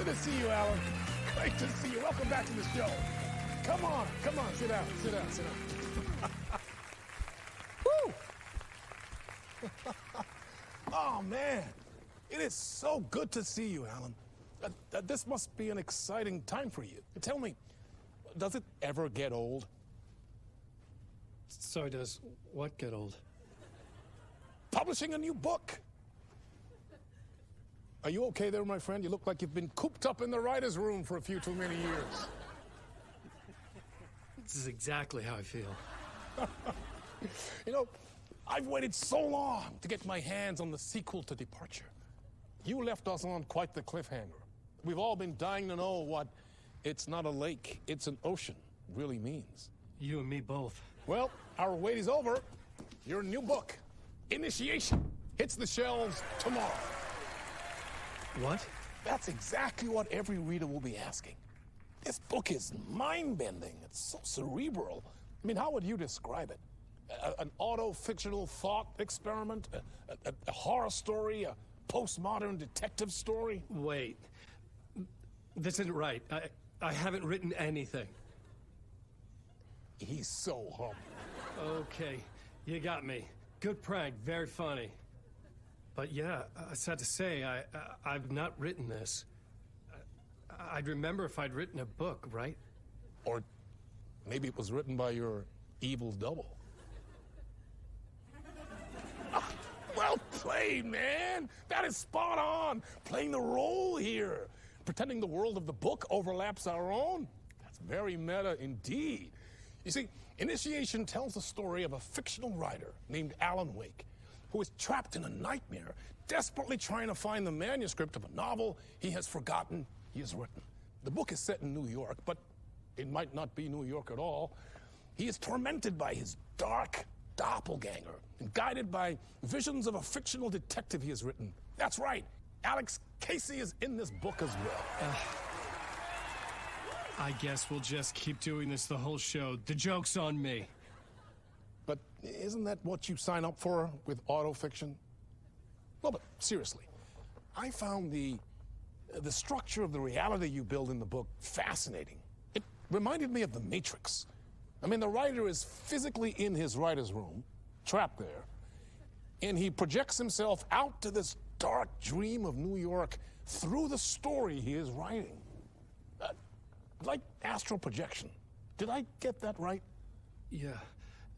to see you, Alan. Great to see you. Welcome back to the show. Come on, sit down. Woo! Oh, man. It is so good to see you, Alan. This must be an exciting time for you. Tell me, does it ever get old? Sorry, does what get old? Publishing a new book. Are you okay there, my friend? You look like you've been cooped up in the writer's room for a few too many years. This is exactly how I feel. You know, I've waited so long to get my hands on the sequel to Departure. You left us on quite the cliffhanger. We've all been dying to know what "it's not a lake, it's an ocean" really means. You and me both. Well, our wait is over. Your new book, Initiation, hits the shelves tomorrow. What? That's exactly what every reader will be asking. This book is mind-bending. It's so cerebral. I mean, how would you describe it? An auto-fictional thought experiment? A horror story? A postmodern detective story? Wait. This isn't right. I haven't written anything. He's so humble. Okay, you got me. Good prank, very funny. But yeah, sad to say, I've not written this. I'd remember if I'd written a book, right? Or maybe it was written by your evil double. Well played, man. That is spot on. Playing the role here. Pretending the world of the book overlaps our own. That's very meta indeed. You see, Initiation tells the story of a fictional writer named Alan Wake, who is trapped in a nightmare, desperately trying to find the manuscript of a novel he has forgotten he has written. The book is set in New York, but it might not be New York at all. He is tormented by his dark doppelganger and guided by visions of a fictional detective he has written. That's right, Alex Casey is in this book as well. I guess we'll just keep doing this the whole show. The joke's on me. But isn't that what you sign up for with autofiction? No, but seriously, I found the structure of the reality you build in the book fascinating. It reminded me of The Matrix. I mean, the writer is physically in his writer's room, trapped there, and he projects himself out to this dark dream of New York through the story he is writing. Like astral projection. Did I get that right? Yeah,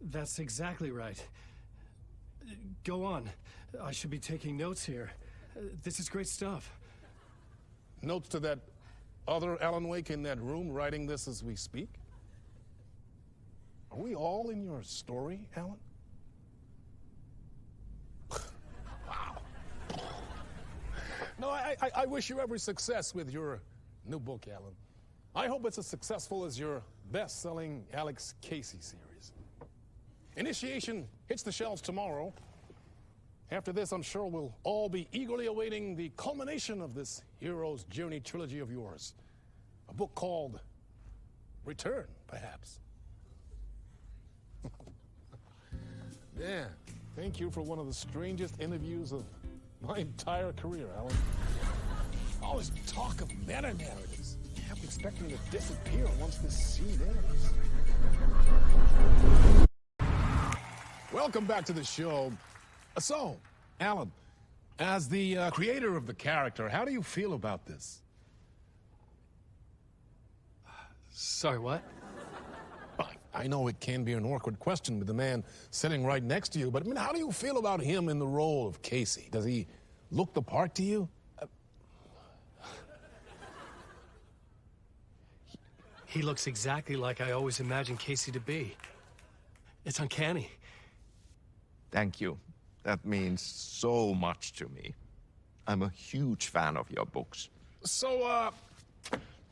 that's exactly right. Go on. I should be taking notes here. This is great stuff. Notes to that other Alan Wake in that room writing this as we speak? Are we all in your story, Alan? Wow. No, I wish you every success with your new book, Alan. I hope it's as successful as your best-selling Alex Casey series. Initiation hits the shelves tomorrow. After this, I'm sure we'll all be eagerly awaiting the culmination of this hero's journey trilogy of yours. A book called Return, perhaps. Yeah, thank you for one of the strangest interviews of my entire career, Alan. All this talk of meta-narratives. I'm expecting to disappear once this scene ends. Welcome back to the show. So, Alan, as the creator of the character, how do you feel about this? Sorry, what? I know it can be an awkward question with the man sitting right next to you, but I mean, how do you feel about him in the role of Casey? Does he look the part to you? He looks exactly like I always imagined Casey to be. It's uncanny. Thank you. That means so much to me. I'm a huge fan of your books. So,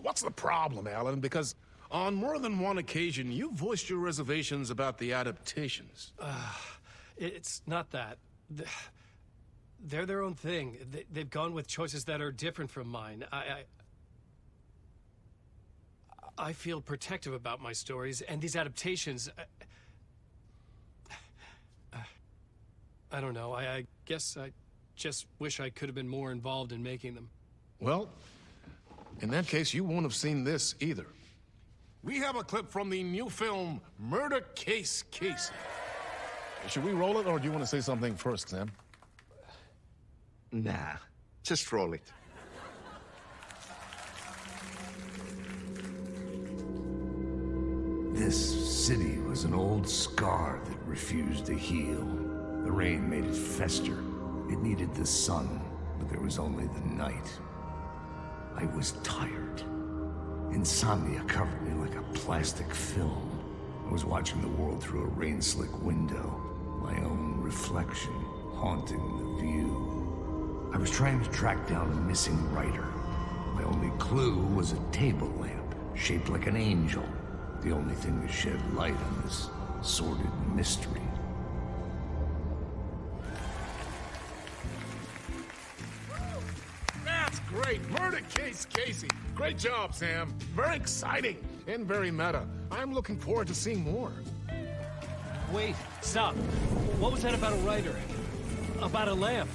what's the problem, Alan? Because on more than one occasion, you voiced your reservations about the adaptations. It's not that. They're their own thing. They've gone with choices that are different from mine. I feel protective about my stories, and these adaptations... I don't know. I guess I just wish I could have been more involved in making them. Well, In that case, you won't have seen this either. We have a clip from the new film, Murder Case Casey. Should we roll it, or do you want to say something first, Sam? Nah, just roll it. This city was an old scar that refused to heal. The rain made it fester. It needed the sun, but there was only the night. I was tired. Insomnia covered me like a plastic film. I was watching the world through a rain-slick window, my own reflection haunting the view. I was trying to track down a missing writer. My only clue was a table lamp, shaped like an angel. The only thing to shed light on this sordid mystery. That's great! Murder Case Casey! Great job, Sam. Very exciting and very meta. I'm looking forward to seeing more. Wait, stop. What was that about a writer? About a lamp?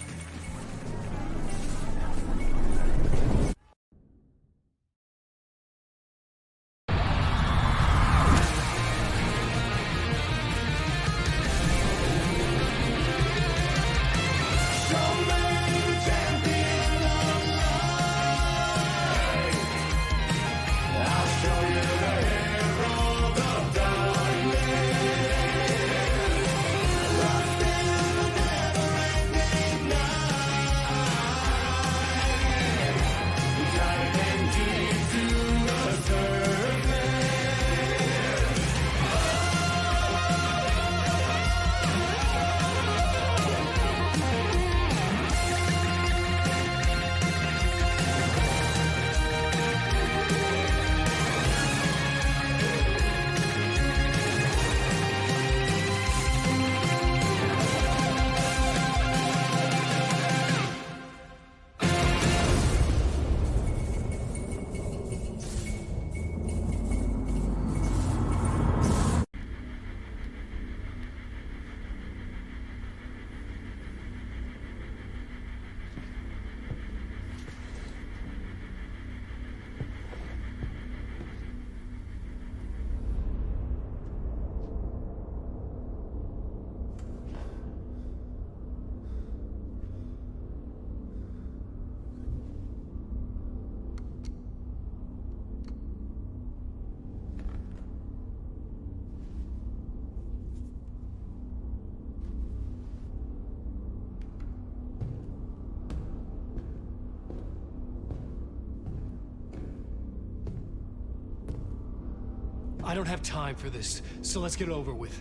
I don't have time for this, so let's get it over with.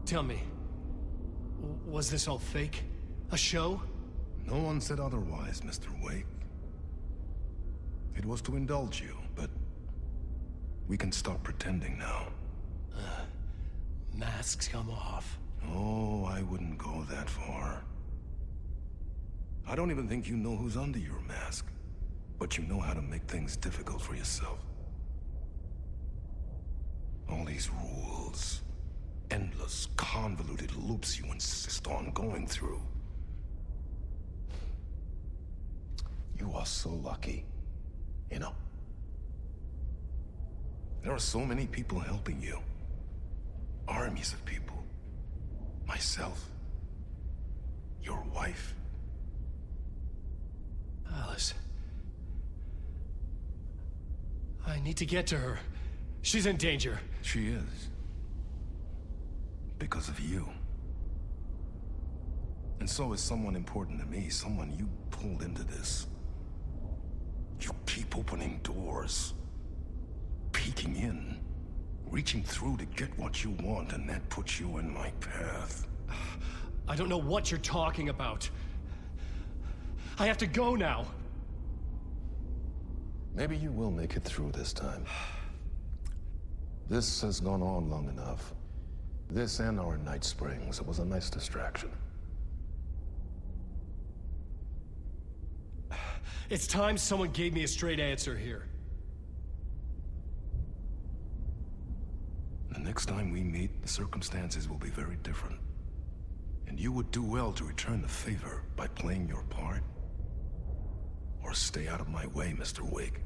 Tell me, was this all fake? A show? No one said otherwise, Mr. Wake. It was to indulge you, but we can stop pretending now. Masks come off. Oh, I wouldn't go that far. I don't even think you know who's under your mask, but you know how to make things difficult for yourself. All these rules, endless, convoluted loops you insist on going through. You are so lucky, you know? There are so many people helping you. Armies of people. Myself. Your wife. Alice. I need to get to her. She's in danger. She is. Because of you. And so is someone important to me, someone you pulled into this. You keep opening doors. Peeking in. Reaching through to get what you want, and that puts you in my path. I don't know what you're talking about. I have to go now. Maybe you will make it through this time. This has gone on long enough. This and our night springs. It was a nice distraction. It's time someone gave me a straight answer here. The next time we meet, the circumstances will be very different. And you would do well to return the favor by playing your part. Or stay out of my way, Mr. Wake.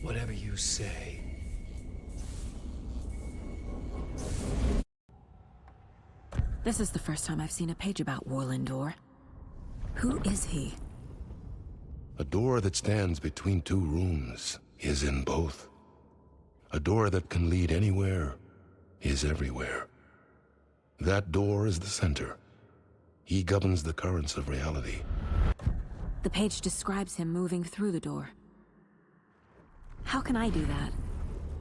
Whatever you say. This is the first time I've seen a page about Warlindoor. Who is he? A door that stands between two rooms is in both. A door that can lead anywhere is everywhere. That door is the center. He governs the currents of reality. The page describes him moving through the door. How can I do that?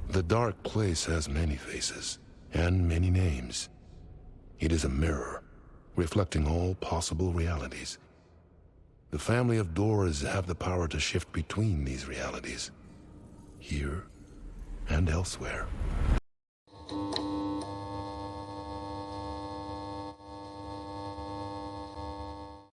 The dark place has many faces and many names. It is a mirror, reflecting all possible realities. The family of doors have the power to shift between these realities, here and elsewhere.